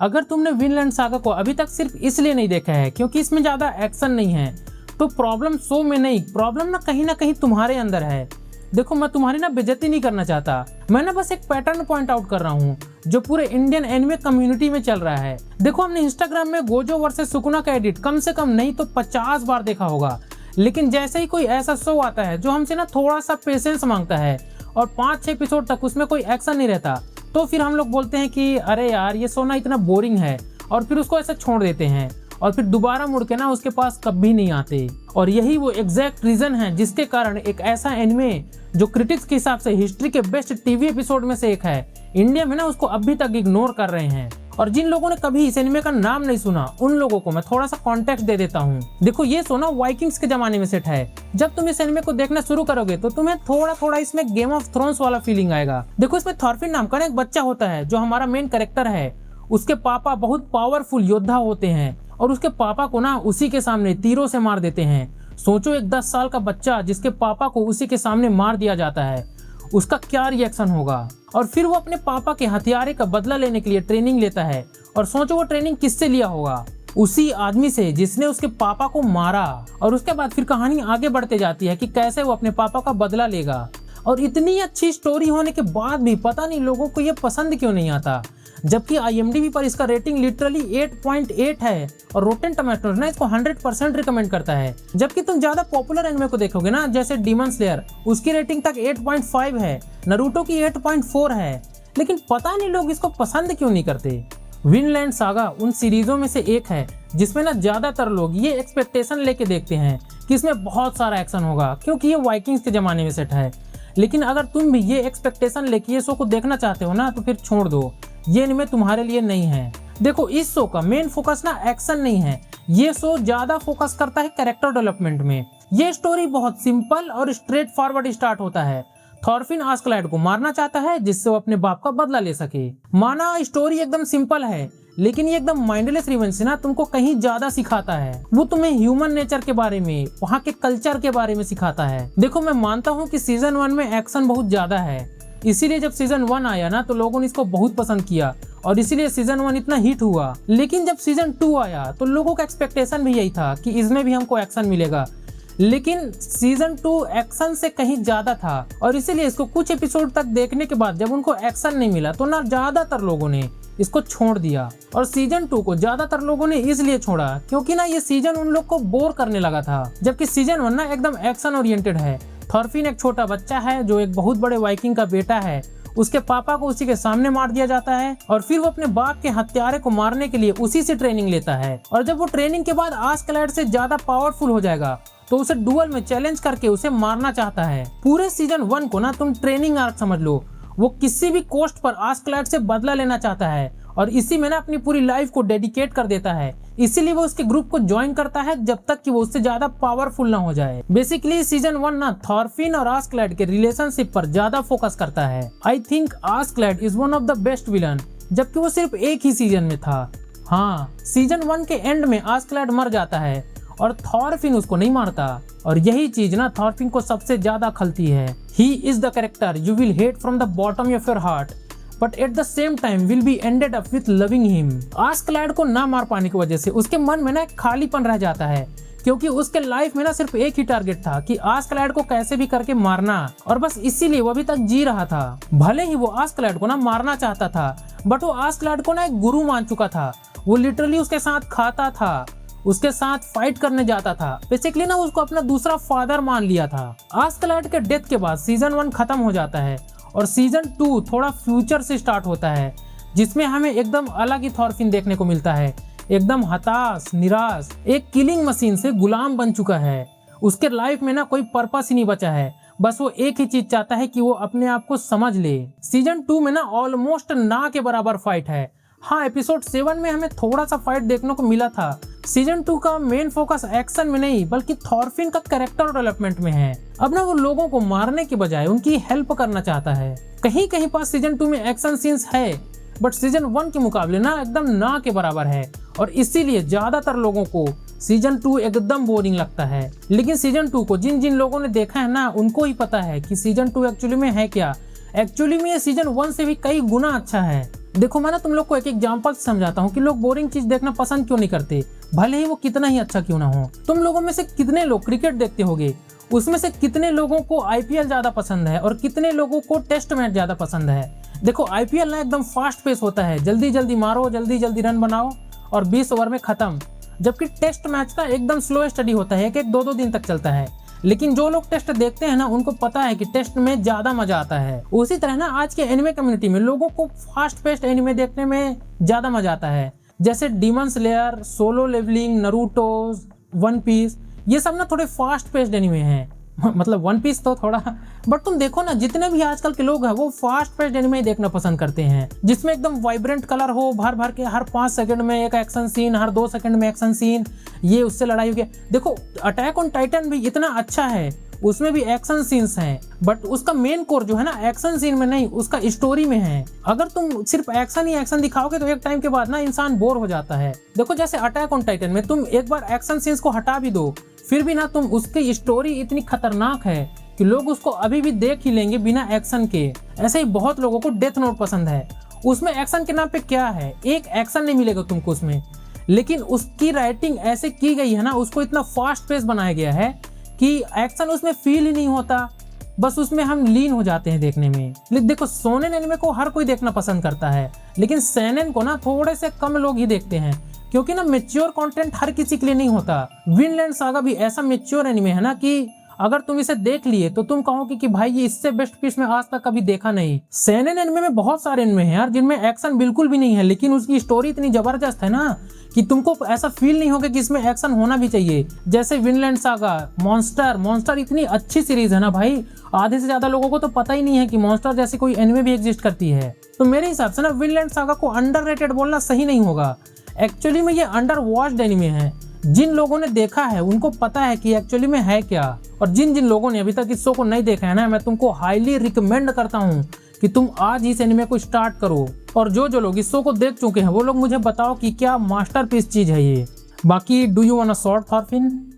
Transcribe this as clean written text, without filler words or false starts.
अगर तुमने Vinland saga को अभी तक सिर्फ इसलिए नहीं देखा है क्योंकि इसमें ज़्यादा एक्शन नहीं है, तो प्रॉब्लम शो में नहीं, प्रॉब्लम ना कहीं तुम्हारे अंदर है। देखो, मैं तुम्हारी ना बेइज्जती नहीं करना चाहता, मैं ना बस एक पैटर्न पॉइंट आउट कर रहा हूँ जो पूरे इंडियन एनिमे कम्युनिटी में चल रहा है। देखो, हमने इंस्टाग्राम में गोजो वर्सेस सुकुना का एडिट कम से कम नहीं तो 50 बार देखा होगा, लेकिन जैसे ही कोई ऐसा शो आता है जो हमसे ना थोड़ा सा पेशेंस मांगता है और 5-6 एपिसोड तक उसमें कोई एक्शन नहीं रहता, तो फिर हम लोग बोलते हैं कि अरे यार ये शो ना इतना बोरिंग है, और फिर उसको ऐसे छोड़ देते हैं और फिर दोबारा मुड़ के ना उसके पास कभी नहीं आते। और यही वो एग्जैक्ट रीजन है जिसके कारण एक ऐसा एनिमे जो क्रिटिक्स के हिसाब से हिस्ट्री के बेस्ट टीवी एपिसोड में से एक है, इंडिया में ना उसको अभी तक इग्नोर कर रहे हैं। और जिन लोगों ने कभी इस एनिमे का नाम नहीं सुना, उन लोगों को मैं थोड़ा सा कॉन्टेक्स्ट दे देता हूँ। देखो, ये शो ना वाइकिंग्स के जमाने में सेट है। जब तुम इस एनिमे को देखना शुरू करोगे तो तुम्हें थोड़ा थोड़ा इसमें गेम ऑफ थ्रोन्स वाला फीलिंग आएगा। देखो, इसमें थॉरफिन नाम का एक बच्चा होता है जो हमारा मेन कैरेक्टर है। उसके पापा बहुत पावरफुल योद्धा होते हैं और उसके पापा को ना उसी के सामने तीरों से मार देते हैं। सोचो, एक 10 साल का बच्चा जिसके पापा को उसी के सामने मार दिया जाता है, उसका क्या रिएक्शन होगा। और फिर वो अपने पापा के हथियारे का बदला लेने के लिए ट्रेनिंग लेता है, और सोचो वो ट्रेनिंग किससे लिया होगा, उसी आदमी से जिसने उसके पापा को मारा। और उसके बाद फिर कहानी आगे बढ़ते जाती है कि कैसे वो अपने पापा का बदला लेगा। और इतनी अच्छी स्टोरी होने के बाद भी पता नहीं लोगों को ये पसंद क्यों नहीं आता, जबकि IMDb पर इसका रेटिंग लिटरली 8.8 है और रोटेन टोमेटोज ना इसको 100% रिकमेंड करता है। जबकि तुम ज्यादा पॉपुलर एनिमे को देखोगे ना, जैसे डीमन स्लेयर, उसकी रेटिंग तक 8.5 है, नारुतो की 8.4 है, लेकिन पता नहीं लोग इसको पसंद क्यों नहीं करते। विनलैंड सागा उन सीरीजों में से एक है जिसमें ना ज्यादातर लोग ये एक्सपेक्टेशन लेके देखते हैं कि इसमें बहुत सारा एक्शन होगा क्योंकि ये वाइकिंग्स के जमाने में सेट है। लेकिन अगर तुम भी ये एक्सपेक्टेशन लेके ये शो को देखना चाहते हो ना, तो फिर छोड़ दो, ये एनिमे तुम्हारे लिए नहीं है। देखो, इस शो का मेन फोकस ना एक्शन नहीं है, ये शो ज्यादा फोकस करता है कैरेक्टर डेवलपमेंट में। ये स्टोरी बहुत सिंपल और स्ट्रेट फॉरवर्ड स्टार्ट होता है। थॉरफिन आस्कलाइड को मारना चाहता है जिससे वो अपने बाप का बदला ले सके। माना स्टोरी एकदम सिंपल है, लेकिन ये एकदम माइंडलेस रिवेंज से ना तुमको कहीं ज्यादा सिखाता है। वो तुम्हें ह्यूमन नेचर के बारे में, वहाँ के कल्चर के बारे में सिखाता है। देखो, मैं मानता हूँ कि सीजन 1 में एक्शन बहुत ज्यादा है, इसीलिए जब सीजन 1 आया ना तो लोगों ने इसको बहुत पसंद किया और इसीलिए सीजन 1 इतना हिट हुआ। लेकिन जब सीजन 2 आया तो लोगों का एक्सपेक्टेशन भी यही था कि इसमें भी हमको एक्शन मिलेगा, लेकिन सीजन 2 एक्शन से कहीं ज्यादा था और इसीलिए इसको कुछ एपिसोड तक देखने के बाद जब उनको एक्शन नहीं मिला तो ना ज्यादातर लोगों ने इसको छोड़ दिया। और सीजन 2 को ज्यादातर लोगों ने इसलिए छोड़ा क्योंकि ना ये सीजन उन लोग को बोर करने लगा था, जबकि सीजन 1 ना एकदम एक्शन ओरिएंटेड है। थॉरफिन एक छोटा बच्चा है जो एक बहुत बड़े वाइकिंग का बेटा है, उसके पापा को उसी के सामने मार दिया जाता है और फिर वो अपने बाप के हत्यारे को मारने के लिए उसी से ट्रेनिंग लेता है। और जब वो ट्रेनिंग के बाद आस्कलाइड से ज्यादा पावरफुल हो जाएगा तो उसे डुअल में चैलेंज करके उसे मारना चाहता है। पूरे सीजन 1 को ना तुम ट्रेनिंग आर्क समझ लो, वो किसी भी कॉस्ट पर आस्कलाइड से बदला लेना चाहता है और इसी में ना अपनी पूरी लाइफ को डेडिकेट कर देता है। इसीलिए वो उसके ग्रुप को ज्वाइन करता है जब तक कि वो उससे ज्यादा पावरफुल ना हो जाए। बेसिकली सीजन 1 ना थॉरफिन और आस्कलाइड के रिलेशनशिप पर ज्यादा फोकस करता है। I think Askeladd is one of the best villain, जबकि वो सिर्फ एक ही सीजन में था। हाँ, सीजन 1 के एंड में आस्कलाइड मर जाता है और थॉरफिन उसको नहीं मारता, और यही चीज ना थॉरफिन को सबसे ज्यादा खलती है। He is the character you will hate from the bottom of your heart but at the same time will be ended up with loving him. Askeladd को ना मार पाने की वजह से उसके मन में ना एक खालीपन रह जाता है, क्योंकि उसके लाइफ में ना सिर्फ एक ही टारगेट था कि आस्कलाइड को कैसे भी करके मारना, और बस इसीलिए वो अभी तक जी रहा था। भले ही वो आस्कलाइड को ना मारना चाहता था, बट वो आस्कलाइड को ना एक गुरु मान चुका था। वो लिटरली उसके साथ खाता था, उसके साथ फाइट करने जाता था। बेसिकली ना उसको अपना दूसरा फादर मान लिया था। आस्कलाइड के डेथ के बाद सीजन 1 खत्म हो जाता है और सीजन 2 थोड़ा फ्यूचर से स्टार्ट होता है, जिसमें हमें एकदम अलग ही थॉरफिन देखने को मिलता है। एकदम हताश, निराश, एक किलिंग मशीन से गुलाम बन चुका है। उसके लाइफ में ना कोई पर्पस ही नहीं बचा है, बस वो एक ही चीज चाहता है कि वो अपने आप को समझ ले। सीजन 2 में ना ऑलमोस्ट ना के बराबर फाइट है। हाँ, एपिसोड 7 में हमें थोड़ा सा फाइट देखने को मिला था। सीजन 2 का मेन फोकस एक्शन में नहीं बल्कि थॉरफिन का कैरेक्टर डेवलपमेंट में है। अब ना वो लोगों को मारने के बजाय उनकी हेल्प करना चाहता है। कहीं कहीं पास सीजन 2 में एक्शन सीन्स है, बट सीजन 1 के मुकाबले ना एकदम ना के बराबर है, और इसीलिए ज्यादातर लोगों को सीजन 2 एकदम बोरिंग लगता है। लेकिन सीजन 2 को जिन जिन लोगों ने देखा है ना, उनको ही पता है कि सीजन 2 एक्चुअली में है क्या। एक्चुअली में ये सीजन 1 से भी कई गुना अच्छा है। देखो मैं ना तुम लोग को एक एग्जांपल समझाता हूँ कि लोग बोरिंग चीज देखना पसंद क्यों नहीं करते, भले ही वो कितना ही अच्छा क्यों ना हो। तुम लोगों में से कितने लोग क्रिकेट देखते होगे, उसमें से कितने लोगों को आईपीएल ज्यादा पसंद है और कितने लोगों को टेस्ट मैच ज्यादा पसंद है। देखो आईपीएल ना एकदम फास्ट पेस होता है, जल्दी जल्दी मारो, जल्दी जल्दी रन बनाओ और 20 ओवर में खत्म। जबकि टेस्ट मैच का एकदम स्लो स्टडी होता है, एक 2-2 दिन तक चलता है। लेकिन जो लोग टेस्ट देखते हैं ना, उनको पता है कि टेस्ट में ज्यादा मजा आता है। उसी तरह ना आज के एनिमे कम्युनिटी में लोगों को फास्ट पेस्ड एनिमे देखने में ज्यादा मजा आता है, जैसे Demon Slayer, Solo Leveling, Naruto, One Piece. ये सब ना थोड़े फास्ट पेस्ड एनिमे हैं। मतलब वन पीस तो थोड़ा, बट तुम देखो ना जितने भी आजकल के लोग हैं वो फास्ट पेस्ड एनिमे देखना पसंद करते हैं, जिसमें एकदम वाइब्रेंट कलर हो, भर भर के हर 5 सेकंड में एक एक्शन सीन, हर 2 सेकंड में एक्शन सीन, ये उससे लड़ाई हो गया। देखो अटैक ऑन टाइटन भी इतना अच्छा है, उसमें भी एक्शन सीन्स हैं, बट उसका मेन कोर जो है ना एक्शन सीन में नहीं, उसका स्टोरी में है। अगर तुम सिर्फ एक्शन ही एक्शन दिखाओगे तो एक टाइम के बाद ना इंसान बोर हो जाता है। देखो जैसे अटैक ऑन टाइटन में तुम एक बार एक्शन सीन्स को हटा भी दो, फिर भी ना तुम उसकी स्टोरी इतनी खतरनाक है कि लोग उसको अभी भी देख ही लेंगे बिना एक्शन के। ऐसे ही बहुत लोगों को डेथ नोट पसंद है, उसमें एक्शन के नाम पे क्या है, एक एक्शन नहीं मिलेगा तुमको उसमें, लेकिन उसकी राइटिंग ऐसे की गई है ना, उसको इतना फास्ट पेस बनाया गया है कि एक्शन उसमें फील ही नहीं होता, बस उसमें हम लीन हो जाते हैं देखने में। लेकिन देखो शोनेन एनिमे को हर कोई देखना पसंद करता है, लेकिन सेनेन को ना थोड़े से कम लोग ही देखते हैं, क्योंकि ना मैच्योर कंटेंट हर किसी के लिए नहीं होता। विनलैंड सागा भी ऐसा मैच्योर एनिमे है ना कि अगर तुम इसे देख लिए तो तुम कहोगे कि भाई ये इससे बेस्ट पीस में आज तक कभी देखा नहीं। सेनेन एनिमे में बहुत सारे एनिमे हैं यार जिनमें एक्शन बिल्कुल भी नहीं है, लेकिन उसकी स्टोरी इतनी जबरदस्त है ना कि तुमको ऐसा फील नहीं होगा कि इसमें एक्शन होना भी चाहिए। जैसे विनलैंड सागा, मॉन्स्टर इतनी अच्छी सीरीज है ना भाई, आधे से ज्यादा लोगों को तो पता ही नहीं है कि मॉन्स्टर जैसी कोई एनिमे भी एग्जिस्ट करती है। तो मेरे हिसाब से ना विनलैंड सागा को अंडररेटेड बोलना सही नहीं होगा। एक्चुअली में ये अंडर वॉच्ड एनिमे है। जिन लोगों ने देखा है उनको पता है कि एक्चुअली में है क्या, और जिन जिन लोगों ने अभी तक इस शो को नहीं देखा है ना, मैं तुमको हाईली रिकमेंड करता हूँ कि तुम आज इस एनिमे को स्टार्ट करो। और जो जो लोग इस शो को देख चुके हैं वो लोग मुझे बताओ कि क्या मास्टरपीस चीज है ये। बाकी do you want a short Thorfinn?